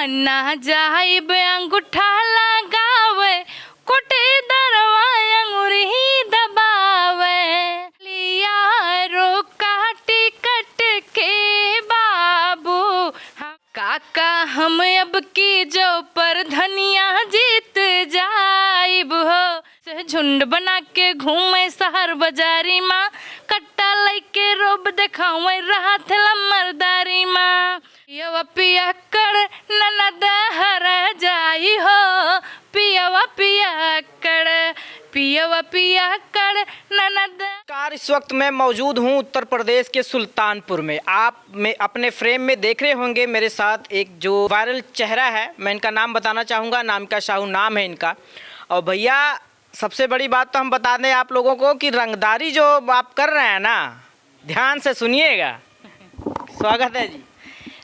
ना जाइब अंगूठा लगावे, कोटे दरवा अंगूरी दबावे, लिया रोका टिकट के बाबू। काका हम अब की जो पर धनिया जीत जाइब हो, से झुंड बना के घूमे शहर बाजारी माँ, कट्टा लैके रोब देखावे रहा थला मर्दारी माँ। पियवा पिया कर ननद हर जाई हो, पियवा पिया कर ननद। इस वक्त मैं मौजूद हूं उत्तर प्रदेश के सुल्तानपुर में। आप में अपने फ्रेम में देख रहे होंगे मेरे साथ एक जो वायरल चेहरा है, मैं इनका नाम बताना चाहूँगा, नाम का शाहू नाम है इनका। और भैया सबसे बड़ी बात तो हम बता दें आप लोगों को कि रंगदारी जो आप कर रहे हैं ना, ध्यान से सुनिएगा। स्वागत है जी।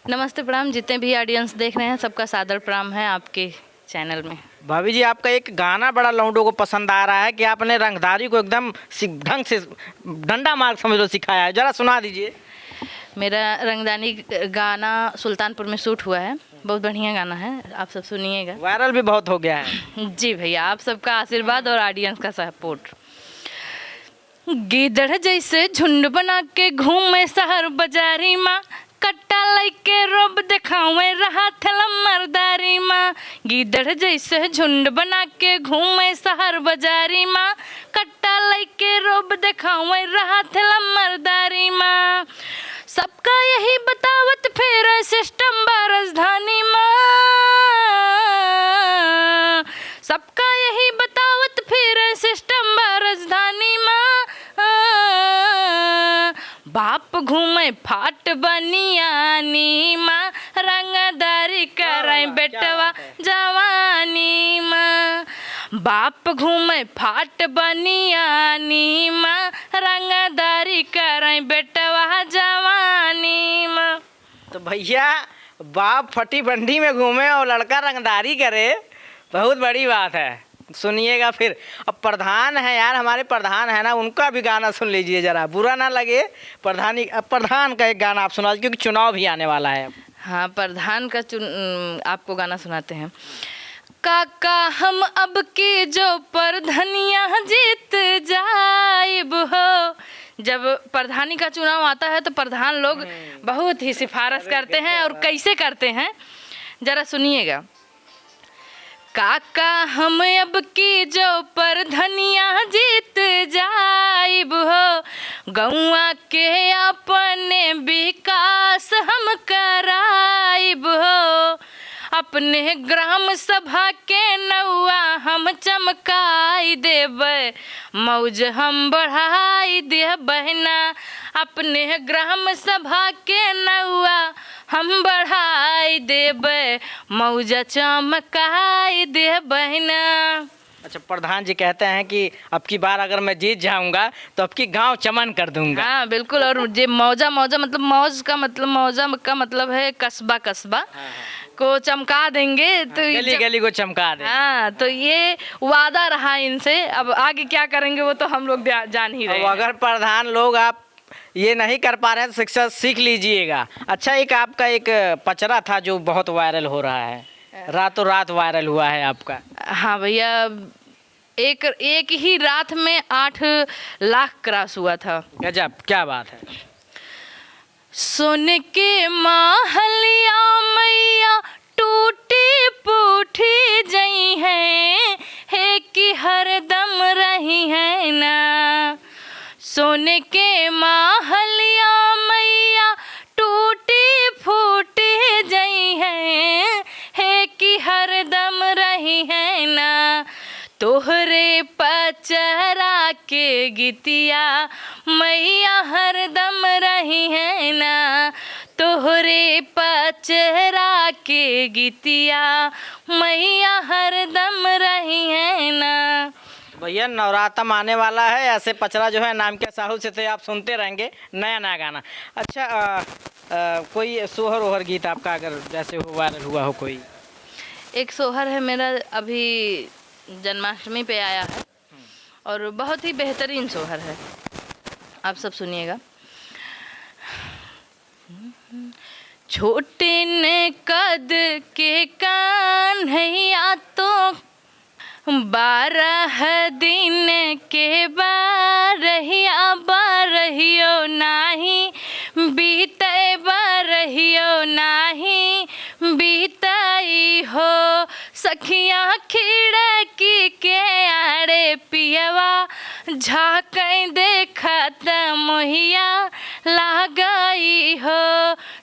नमस्ते, प्रणाम। जितने भी ऑडियंस देख रहे हैं सबका सादर प्रणाम है आपके चैनल में। भाभी जी, आपका एक गाना बड़ा लौंडों को पसंद आ रहा है कि आपने रंगदारी को एकदम ढंग से डंडा मार समझ लो सिखाया है, जरा सुना दीजिए। मेरा रंगदानी गाना सुल्तानपुर में शूट हुआ है, बहुत बढ़िया गाना है, आप सब सुनिएगा। वायरल भी बहुत हो गया है। जी भैया, आप सबका आशीर्वाद और ऑडियंस का सपोर्ट। गिदड़ जैसे झुंड बना के घूमे शहर बाजारी माँ, कट्टा लैके रोब देखावे रहा थला मर्दारी माँ। गिदड़ जैसे झुंड बना के घूमे शहर बाजारी माँ, कट्टा लैके रोब देखावे रहा थला मर्दारी माँ। सबका यही बतावत फिर सिस्टम बा राजधानी माँ, सबका यही बतावत फिर सिस्टम बा राजधानी माँ। बाप घूमे फाट बनियानी माँ, रंगदारी कराए बेटवा जवानी माँ। बाप घूमे फाट बनियानी माँ, रंगदारी कराए बेटवा जवानी माँ। तो भैया बाप फटी बंडी में घूमे और लड़का रंगदारी करे, बहुत बड़ी बात है। सुनिएगा फिर। अब प्रधान है यार, हमारे प्रधान है ना, उनका भी गाना सुन लीजिए जरा, बुरा ना लगे। प्रधान का एक गाना आप सुना, क्योंकि चुनाव भी आने वाला है। हाँ, प्रधान का आपको गाना सुनाते हैं। काका हम अब की जो पर धनिया जीत जाइब हो। जब प्रधानी का चुनाव आता है तो प्रधान लोग बहुत ही सिफारिश करते हैं, और कैसे करते हैं जरा सुनिएगा। काका हम अब की जो पर धनिया जीत जाइब हो, गौआ के अपने विकास हम कराइब हो। अपने ग्राम सभा के नौआ हम चमकाई देबै, मौज हम बढ़ाई देबै ना। अपने ग्राम सभा के नौआ हम बढ़ाई देबै, मौज चमकाई देबै ना। अच्छा, प्रधान जी कहते हैं कि अब की बार अगर मैं जीत जाऊंगा तो अब की गांव चमन कर दूंगा। हाँ बिल्कुल। और ये मौजा मतलब मौज का मतलब है कस्बा को चमका देंगे, तो गली गली को चमका देंगे। हाँ, तो ये वादा रहा इनसे। अब आगे क्या करेंगे वो तो हम लोग जान ही रहे हैं। अगर प्रधान लोग आप ये नहीं कर पा रहे हैं तो शिक्षा सीख लीजिएगा। अच्छा, एक आपका एक पचरा था जो बहुत वायरल हो रहा है, रातों रात वायरल हुआ है आपका। हाँ भैया, एक ही रात में 8 लाख क्रॉस हुआ था। गजब, क्या बात है। सोने के महलिया मैया टूटी फूटी जई है कि हरदम रही है ना। सोने के महलिया मैया टूटी फूटी जई है कि हरदम रही है ना। तोहरे पचरा के गीतिया मैया हरदम रही है ना। तोहरे पचरा के गीतिया मैया हरदम रही है ना। भैया नवरातम आने वाला है, ऐसे पचरा जो है नाम के साहू से थे आप सुनते रहेंगे, नया नया गाना। अच्छा, कोई सोहर ओहर गीत आपका अगर जैसे हो वायरल हुआ हो कोई? एक सोहर है मेरा, अभी जन्माष्टमी पे आया है और बहुत ही बेहतरीन सोहर है, आप सब सुनिएगा। छोटे ने कद के कान्हैया तो 12 दिन के बारहिया बारहियो नाही बीते बारहियो नाही बीताई हो सखियाँ खिड़की के आड़े पियवा झाँकई देखत मोहिया लागई हो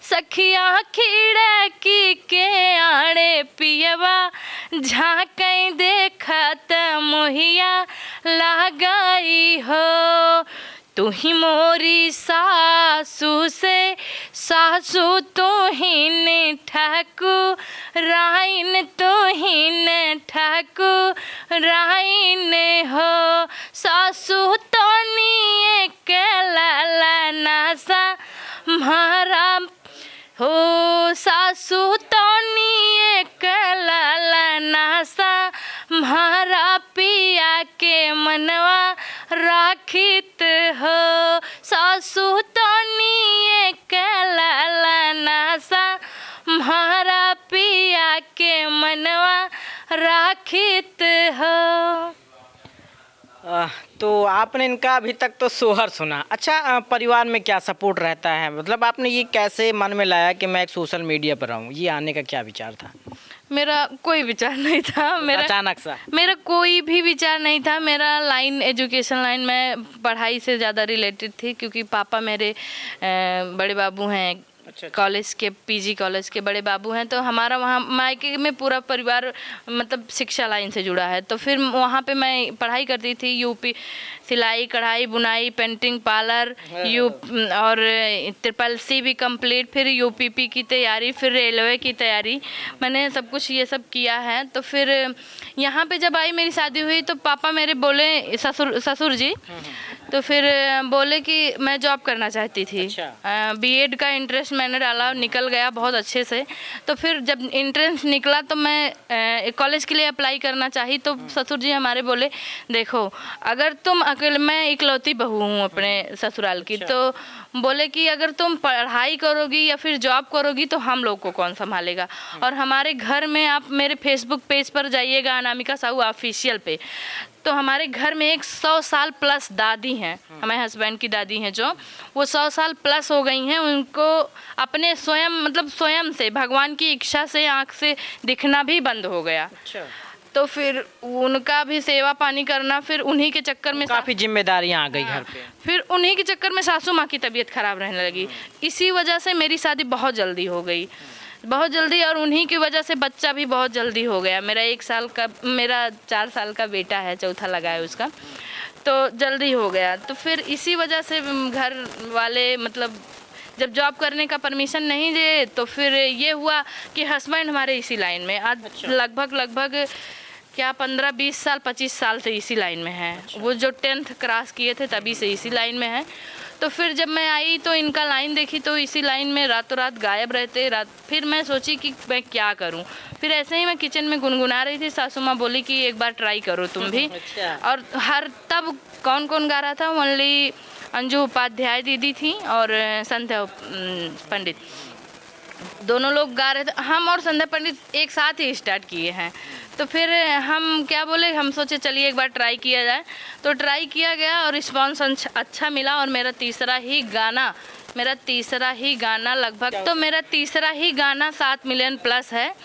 सखियाँ खिड़की के आड़े पियवा झाँकई देखत मोहिया लागई हो तू ही मोरी सासू से सासू तू ही ने ठाकुराइन तू ही ने ठाकुराइन हो सासू तो नी के लाला नासा म्हारा हो सासू तो नी के लाला नासा म्हारा पिया के मनवा राखित हो सासू तो नी के लाला नासा म्हारा पिया के मनवा राखित हो। तो आपने इनका अभी तक तो सोहर सुना। अच्छा, परिवार में क्या सपोर्ट रहता है? मतलब आपने ये कैसे मन में लाया कि मैं एक सोशल मीडिया पर आऊँ? ये आने का क्या विचार था? मेरा कोई विचार नहीं था। मेरा अचानक सा मेरा कोई भी विचार नहीं था। मेरा लाइन एजुकेशन लाइन में पढ़ाई से ज़्यादा रिलेटेड थी, क्योंकि पापा मेरे बड़े बाबू हैं। अच्छा। कॉलेज के पीजी कॉलेज के बड़े बाबू हैं, तो हमारा वहाँ मायके में पूरा परिवार मतलब शिक्षा लाइन से जुड़ा है। तो फिर वहाँ पे मैं पढ़ाई करती थी, यूपी सिलाई कढ़ाई बुनाई पेंटिंग पार्लर और SSC भी कंप्लीट, फिर यूपीपी की तैयारी, फिर रेलवे की तैयारी, मैंने सब कुछ ये सब किया है। तो फिर यहाँ पे जब आई मेरी शादी हुई तो पापा मेरे बोले, ससुर जी, तो फिर बोले कि मैं जॉब करना चाहती थी। अच्छा। बीएड का इंटरेस्ट मैंने डाला, निकल गया बहुत अच्छे से। तो फिर जब इंट्रेंस निकला तो मैं कॉलेज के लिए अप्लाई करना चाही, तो ससुर जी हमारे बोले देखो अगर तुम अकेले, मैं इकलौती बहू हूँ अपने ससुराल की, तो बोले कि अगर तुम पढ़ाई करोगी या फिर जॉब करोगी तो हम लोग को कौन संभालेगा। और हमारे घर में आप मेरे फेसबुक पेज पर जाइएगा अनामिका साहू ऑफिशियल पे, तो हमारे घर में एक 100 साल प्लस दादी हैं, हमारे हस्बैंड की दादी हैं, जो वो 100 साल प्लस हो गई हैं। उनको अपने स्वयं से भगवान की इच्छा से आँख से दिखना भी बंद हो गया। अच्छा। तो फिर उनका भी सेवा पानी करना, फिर उन्हीं के चक्कर में काफ़ी जिम्मेदारियां आ गई घर पे। फिर उन्हीं के चक्कर में सासू माँ की तबीयत खराब रहने लगी। इसी वजह से मेरी शादी बहुत जल्दी हो गई, बहुत जल्दी, और उन्हीं की वजह से बच्चा भी बहुत जल्दी हो गया। मेरा 4 साल का बेटा है, चौथा लगा है उसका, तो जल्दी हो गया। तो फिर इसी वजह से घर वाले मतलब जब जॉब करने का परमिशन नहीं दे, तो फिर ये हुआ कि हस्बैंड हमारे इसी लाइन में आज लगभग क्या 15-20 साल 25 साल से इसी लाइन में है। वो जो 10th क्रॉस किए थे तभी से इसी लाइन में है। तो फिर जब मैं आई तो इनका लाइन देखी तो इसी लाइन में रातों रात गायब रहते। फिर मैं सोची कि मैं क्या करूं। फिर ऐसे ही मैं किचन में गुनगुना रही थी, सासू माँ बोली कि एक बार ट्राई करो तुम भी। अच्छा। और तब कौन गा रहा था, ओनली अंजू उपाध्याय दीदी थी और संध्या पंडित, दोनों लोग गा रहे थे। हम और संध्या पंडित एक साथ ही स्टार्ट किए हैं। तो फिर हम क्या बोले, हम सोचे चलिए एक बार ट्राई किया जाए। तो ट्राई किया गया और रिस्पॉन्स अच्छा मिला। और मेरा तीसरा ही गाना लगभग, तो मेरा तीसरा ही गाना 7 मिलियन प्लस है,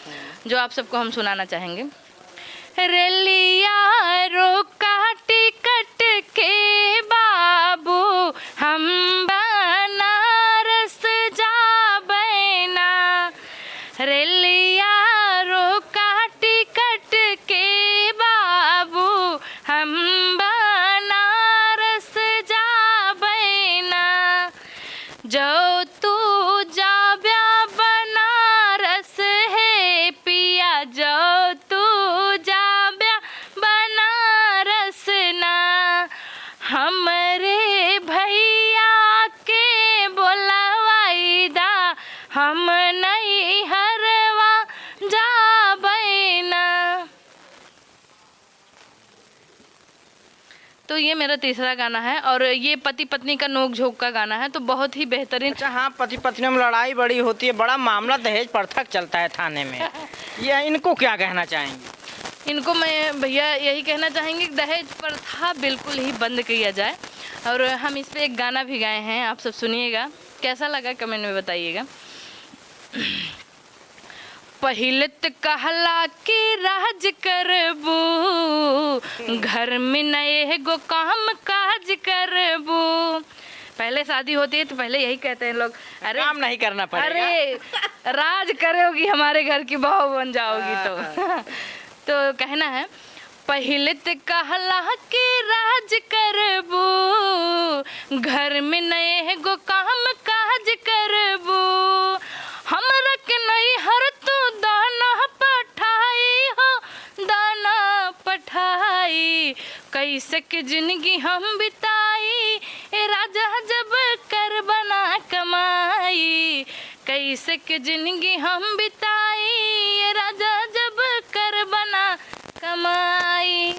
जो आप सबको हम सुनाना चाहेंगे। रेलिया रोका टिकट के बाबू हम बनारस जाबैना, रेलिया रोका टिकट के बाबू हम बनारस जाबैना, जो तू जाब्या बनारस है पिया, जो तू जाब्या बनारस ना, हम ये मेरा तीसरा गाना है और ये पति पत्नी का नोक झोंक का गाना है, तो बहुत ही बेहतरीन। अच्छा, हाँ, पति पत्नी में लड़ाई बड़ी होती है, बड़ा मामला दहेज प्रथा चलता है थाने में। ये इनको क्या कहना चाहेंगे? इनको मैं भैया यही कहना चाहेंगे कि दहेज प्रथा बिल्कुल ही बंद किया जाए। और हम इस पे एक गाना भी गाए हैं, आप सब सुनिएगा, कैसा लगा कमेंट में बताइएगा। पहिले त कहला कि राज करबू, घर में नए गो काम काज करबू। पहले शादी होती है तो पहले यही कहते हैं लोग, अरे काम नहीं करना पड़ेगा, अरे राज करोगी, हमारे घर की बहू बन जाओगी। तो कहना है पहिले त कहला कि राज करबू, घर में नए गो काम काज करबू। हमरा के नहीं हर तू दाना पठाई हो, दाना पठाई। कैसे के जिंदगी हम बिताई, ए राजा जब कर बना कमाई। कैसे के जिंदगी हम बिताई, ए राजा जब कर बना कमाई।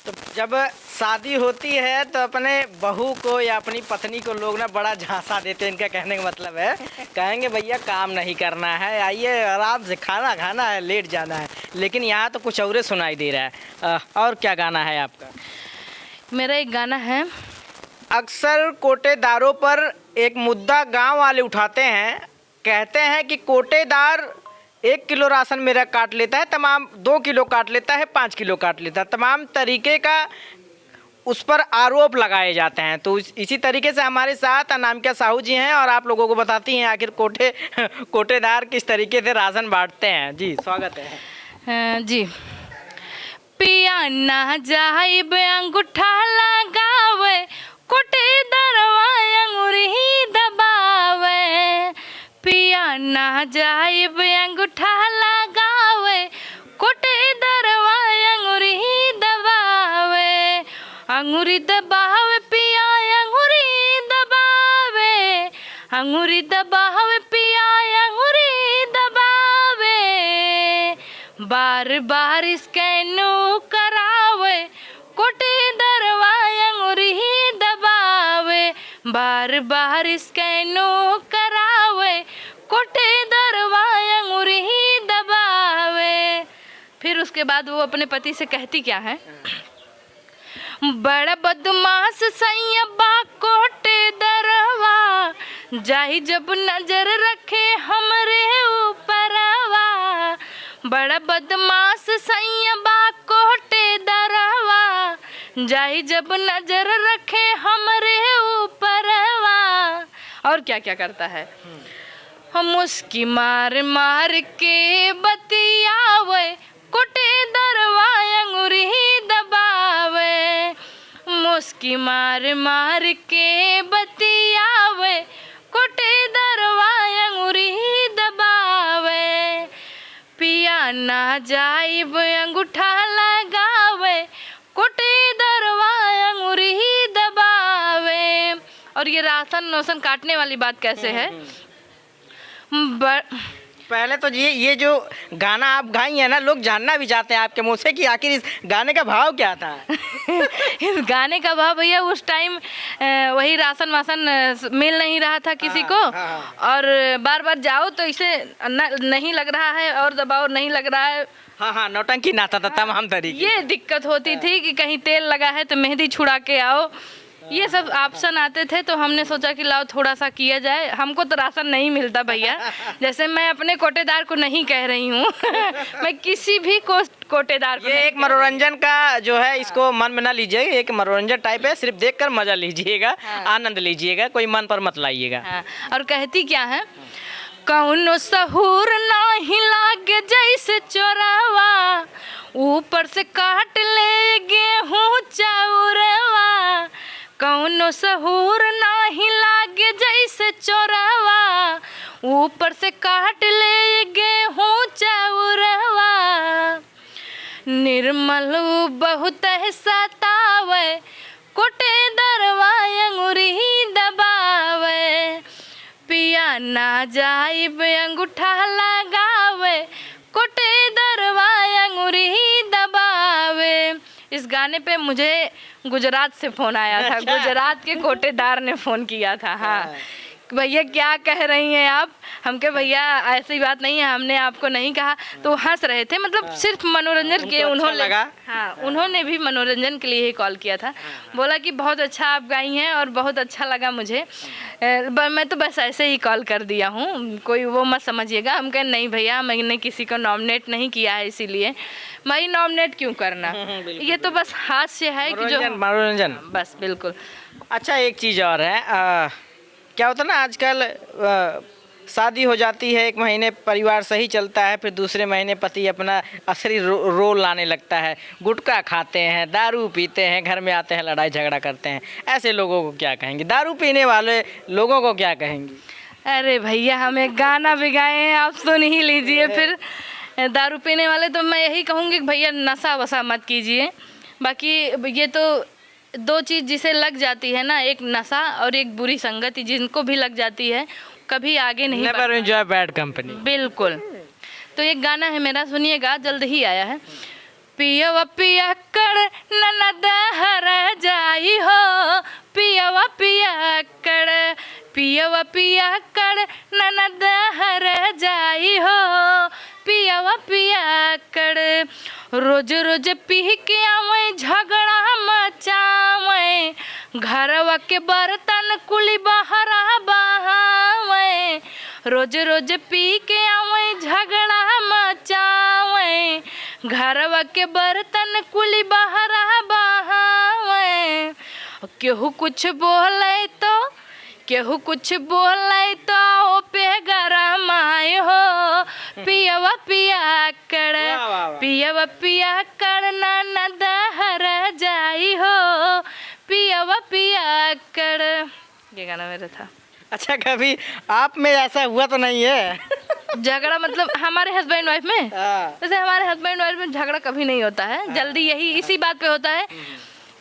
तो जब शादी होती है तो अपने बहू को या अपनी पत्नी को लोग ना बड़ा झांसा देते हैं। इनका कहने का मतलब है, कहेंगे भैया काम नहीं करना है, आइए आराम से खाना खाना है, लेट जाना है। लेकिन यहाँ तो कुछ और सुनाई दे रहा है। और क्या गाना है आपका? मेरा एक गाना है, अक्सर कोटेदारों पर एक मुद्दा गांव वाले उठाते हैं। कहते हैं कि कोटेदार 1 किलो राशन मेरा काट लेता है, तमाम 2 किलो काट लेता है, 5 किलो काट लेता है, तमाम तरीके का उस पर आरोप लगाए जाते हैं। तो इसी तरीके से हमारे साथ अनामिका साहू जी हैं और आप लोगों को बताती हैं आखिर कोटेदार किस तरीके से राशन बांटते हैं। जी स्वागत है। जी। पिया ना जाइब अंगूठा लगावे, कोटेदारवा अंगूरी दबावे। पिया ना जाइब अंगूठा लगावे, कोटेदारवा अंगूरी दबावे। अंगूरी दबावे पिया अंगूरी दबावे, अंगूरी दबावे पिया अंगूरी दबावे। बार बार स्कैनो करावे, कोटेदारवा अंगूरी दबावे। बार बार स्कैनो करावे, कोटेदारवा अंगूरी दबावे। फिर उसके बाद वो अपने पति से कहती क्या है, बड़ा बदमाश सैयबा कोटेदारवा, जाही जब नजर रखे हमरे ऊपरवा। बड़ा बदमाश सैयबा कोटेदारवा, जाही जब नजर रखे हमरे ऊपरवा। और क्या क्या करता है, हम उसकी मार मार के बतियावे, कोटेदारवा अंगूरी दबावे। मुस्की मार मार के बतियावे, कोटेदारवा अंगूरी दबावे। पिया ना जाइब अंगूठा लगावे, कोटेदारवा अंगूरी दबावे। और ये राशन नोशन काटने वाली बात कैसे है, पहले तो ये जो गाना आप गाई है ना, लोग जानना भी चाहते हैं आपके मुँह से कि आखिर इस गाने का भाव क्या था। इस गाने का भाव भैया उस टाइम वही राशन वासन मिल नहीं रहा था किसी को। और बार बार जाओ तो इसे नहीं लग रहा है और दबाव नहीं लग रहा है। हाँ, नौटंकी ना था तमाम तरीके। ये दिक्कत होती थी कि कहीं तेल लगा है तो मेहंदी छुड़ा के आओ, ये सब ऑप्शन आते थे। तो हमने सोचा कि लाओ थोड़ा सा किया जाए। हमको तो राशन नहीं मिलता भैया, जैसे मैं अपने कोटेदार को नहीं कह रही हूँ मैं किसी भी कोटेदार को। ये एक मनोरंजन का जो है, इसको मन में ना लीजिए, एक मनोरंजन टाइप है, सिर्फ देखकर मजा लीजिएगा। हाँ। आनंद लीजिएगा, कोई मन पर मत लाइएगा। हाँ। और कहती क्या है, कौनो सहूर नाही लागे जैसे चोरावा, ऊपर से काट ले गेहूँ चाउरवा। कौनो सहूर नाही लागे जैसे चोरावा, ऊपर से काट ले गेहूँ चाउरवा। निर्मल बहुत सतावे, कोटेदारवा अंगूरी दबावे। पिया ना जाइब अंगूठा लगावे, कोटेदारवा अंगूरी दबावे। इस गाने पे मुझे गुजरात से फ़ोन आया था। अच्छा। गुजरात के कोटेदार ने फ़ोन किया था। हाँ, भैया क्या कह रही हैं आप? हम कहे भैया ऐसी बात नहीं है, हमने आपको नहीं कहा। तो हंस रहे थे, मतलब सिर्फ मनोरंजन के उनको अच्छा उन्होंने लगा? हाँ, उन्होंने भी मनोरंजन के लिए ही कॉल किया था। बोला कि बहुत अच्छा आप गाई हैं और बहुत अच्छा लगा मुझे। मैं तो बस ऐसे ही कॉल कर दिया हूँ, कोई वो मत समझिएगा। हम कहे नहीं भैया, मैंने किसी को नॉमिनेट नहीं किया है, इसीलिए भाई नॉमिनेट क्यों करना। ये तो बस हास्य है कि जो मनोरंजन। बस बिल्कुल। अच्छा, एक चीज़ और है, क्या होता है ना आजकल, शादी हो जाती है, एक महीने परिवार सही चलता है, फिर दूसरे महीने पति अपना असली रोल लाने लगता है, गुटखा खाते हैं, दारू पीते हैं, घर में आते हैं लड़ाई झगड़ा करते हैं। ऐसे लोगों को क्या कहेंगे? दारू पीने वाले लोगों को क्या कहेंगी? अरे भैया, हम एक गाना भी गाए हैं, आप सुन ही लीजिए। फिर दारू पीने वाले तो मैं यही कहूँगी कि भैया नशा वशा मत कीजिए। बाकी ये तो दो चीज़ जिसे लग जाती है ना, एक नशा और एक बुरी संगति जिनको भी लग जाती है, कभी आगे नहीं नेवर एंजॉय बैड कंपनी। बिल्कुल। तो एक गाना है मेरा, सुनिएगा, जल्द ही आया है। पियवा पिया कर ननद हर जाई हो, पियवा पिया कर, पियवा पिया कर ननद हर जाई हो, पियवा पिया कर। रोज रोज पी के आवे, झगड़ा मचावे, घरवा के बर्तन कुली बहरा बहावे। रोज रोज पी के आवे, झगड़ा मचावे, घरवा के बर्तन कुली बहरा बहावे। केहू कुछ बोले तो, केहू कुछ बोले तो ओ पे गरम आए हो, पियवा पिया कर, पियवा पिया कर ननद हर जाई हो, पियवा पिया कर। ये गाना मेरा था। अच्छा, कभी आप में ऐसा हुआ तो नहीं है? झगड़ा मतलब हमारे हस्बैंड वाइफ में, हाँ। वैसे हमारे हस्बैंड वाइफ में झगड़ा कभी नहीं होता है। जल्दी यही इसी बात पे होता है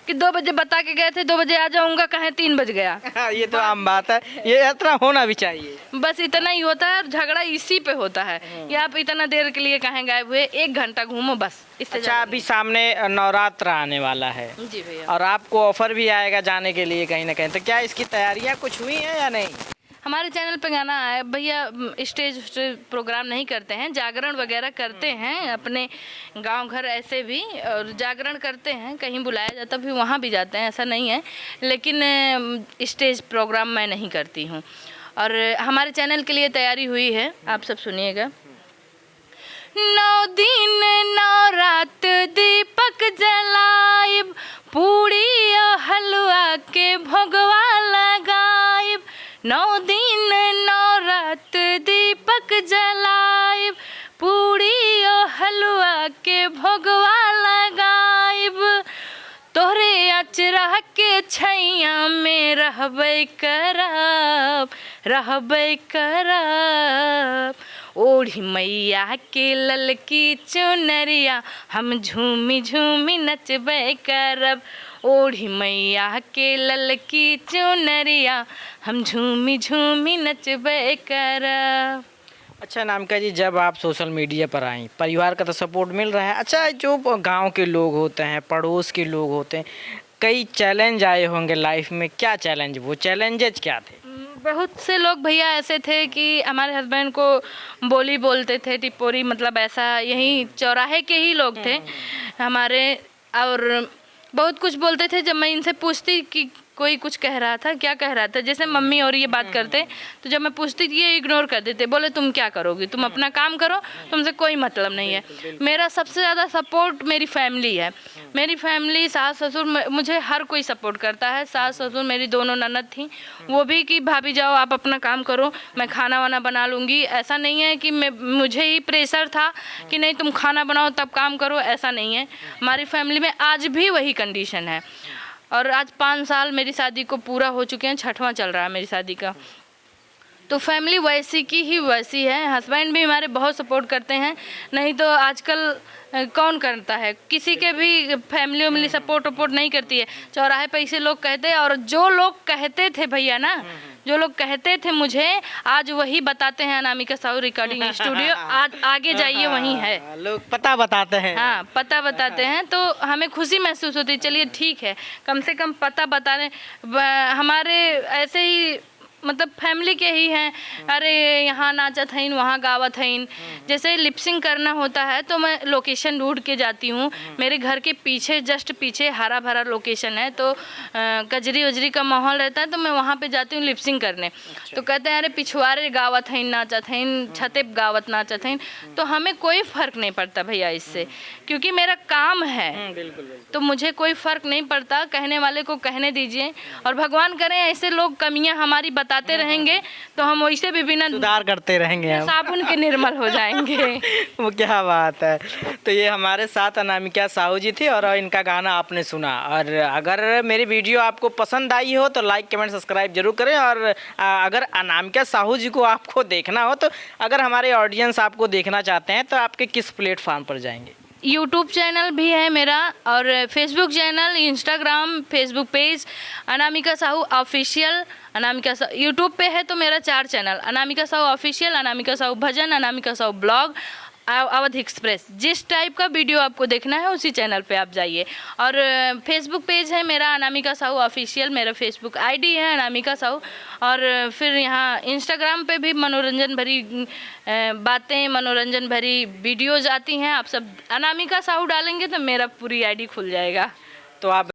कि 2 बजे बता के गए थे, 2 बजे आ जाऊंगा, कहें 3 बज गया। ये तो आम बात है, ये इतना होना भी चाहिए। बस इतना ही होता है, और झगड़ा इसी पे होता है कि आप इतना देर के लिए कहें गायब हुए, 1 घंटा घूमो बस, इससे अच्छा, अभी सामने नवरात्र आने वाला है जी भैया। और आपको ऑफर भी आएगा जाने के लिए कहीं ना कहीं, तो क्या इसकी तैयारियां कुछ हुई हैं या नहीं? हमारे चैनल पे गाना है भैया। स्टेज प्रोग्राम नहीं करते हैं, जागरण वगैरह करते हैं अपने गांव घर ऐसे भी, और जागरण करते हैं, कहीं बुलाया जाता भी वहाँ भी जाते हैं, ऐसा नहीं है। लेकिन स्टेज प्रोग्राम मैं नहीं करती हूँ। और हमारे चैनल के लिए तैयारी हुई है, आप सब सुनिएगा। 9 दिन 9 रात दीपक जलाइब, पूड़ी और हलवा के भोगवा लगाइब। 9 दिन 9 रात दीपक जलाइब, पूड़ी और हलवा के भोगवा लगाइब। तोहरे अचरा के छैया में रहबै करब, रहबै करब। ओढ़ी मैया के ललकी चुनरिया, हम झूमी झूमी नचबै करब। ओढ़ी मैया के ललकी चुनरिया, हम झूमी झूमी नचबै करब। अच्छा नामिका जी, जब आप सोशल मीडिया पर आई, परिवार का तो सपोर्ट मिल रहा है। अच्छा, जो गांव के लोग होते हैं, पड़ोस के लोग होते हैं, कई चैलेंज आए होंगे लाइफ में, क्या चैलेंज, वो चैलेंजेज क्या थे? बहुत से लोग भैया ऐसे थे कि हमारे हस्बैंड को बोली बोलते थे, टिपोरी, मतलब ऐसा, यही चौराहे के ही लोग थे हमारे, और बहुत कुछ बोलते थे। जब मैं इनसे पूछती कि कोई कुछ कह रहा था, क्या कह रहा था, जैसे मम्मी और ये बात करते, तो जब मैं पूछती थी ये इग्नोर कर देते, बोले तुम क्या करोगी, तुम अपना काम करो, तुमसे कोई मतलब नहीं है। मेरा सबसे ज़्यादा सपोर्ट मेरी फैमिली है। मेरी फैमिली, सास ससुर, मुझे हर कोई सपोर्ट करता है। सास ससुर, मेरी दोनों ननद थी, वो भी कि भाभी जाओ आप अपना काम करो, मैं खाना वाना बना लूँगी। ऐसा नहीं है कि मुझे ही प्रेशर था कि नहीं तुम खाना बनाओ तब काम करो, ऐसा नहीं है। हमारी फैमिली में आज भी वही कंडीशन है। और आज 5 साल मेरी शादी को पूरा हो चुके हैं, 6वां चल रहा है मेरी शादी का। तो फैमिली वैसी की ही वैसी है। हस्बैंड भी हमारे बहुत सपोर्ट करते हैं, नहीं तो आजकल कौन करता है, किसी के भी फैमिली वैमिली सपोर्ट वपोर्ट नहीं करती है। चौराहे पे ऐसे लोग कहते हैं, और जो लोग कहते थे भैया ना, जो लोग कहते थे मुझे, आज वही बताते हैं अनामिका साहू रिकॉर्डिंग स्टूडियो, आज आगे जाइए वहीं है। लोग पता बताते हैं। हाँ, पता बताते हैं तो हमें खुशी महसूस होती है। चलिए ठीक है, कम से कम पता बता रहे। हमारे ऐसे ही मतलब फैमिली के ही हैं, अरे यहाँ नाचत हईन, वहाँ गावत हईन। जैसे लिपसिंग करना होता है तो मैं लोकेशन ढूंढ के जाती हूँ। मेरे घर के पीछे, जस्ट पीछे हरा भरा लोकेशन है, तो कजरी वजरी का माहौल रहता है, तो मैं वहाँ पे जाती हूँ लिपसिंग करने। तो कहते हैं अरे पिछवाड़े गावत हईन, नाचत हईन, छते गावत नाचत हईन। तो हमें कोई फ़र्क नहीं पड़ता भैया इससे, क्योंकि मेरा काम है। तो मुझे कोई फ़र्क नहीं पड़ता, कहने वाले को कहने दीजिए। और भगवान करें ऐसे लोग कमियां हमारी बताते रहेंगे तो हम वैसे भी बिना सुधार करते रहेंगे हम। साबुन के निर्मल हो जाएंगे। वो क्या बात है। तो ये हमारे साथ अनामिका साहू जी थी और इनका गाना आपने सुना। और अगर मेरी वीडियो आपको पसंद आई हो तो लाइक कमेंट सब्सक्राइब जरूर करें। और अगर अनामिका साहू जी को आपको देखना हो, तो अगर हमारे ऑडियंस आपको देखना चाहते हैं तो आपके किस प्लेटफॉर्म पर जाएंगे? यूट्यूब चैनल भी है मेरा, और Facebook channel, Instagram, Facebook page Anamika Sahu official. Anamika Sahu YouTube पे है तो मेरा 4 चैनल, अनामिका साहू ऑफिशियल, अनामिका साहू भजन, अनामिका साहू ब्लॉग, अवध एक्सप्रेस। जिस टाइप का वीडियो आपको देखना है उसी चैनल पे आप जाइए। और फेसबुक पेज है मेरा अनामिका साहू ऑफिशियल, मेरा फेसबुक आईडी है अनामिका साहू। और फिर यहाँ इंस्टाग्राम पे भी मनोरंजन भरी बातें, मनोरंजन भरी वीडियोज़ आती हैं। आप सब अनामिका साहू डालेंगे तो मेरा पूरी आईडी खुल जाएगा। तो आप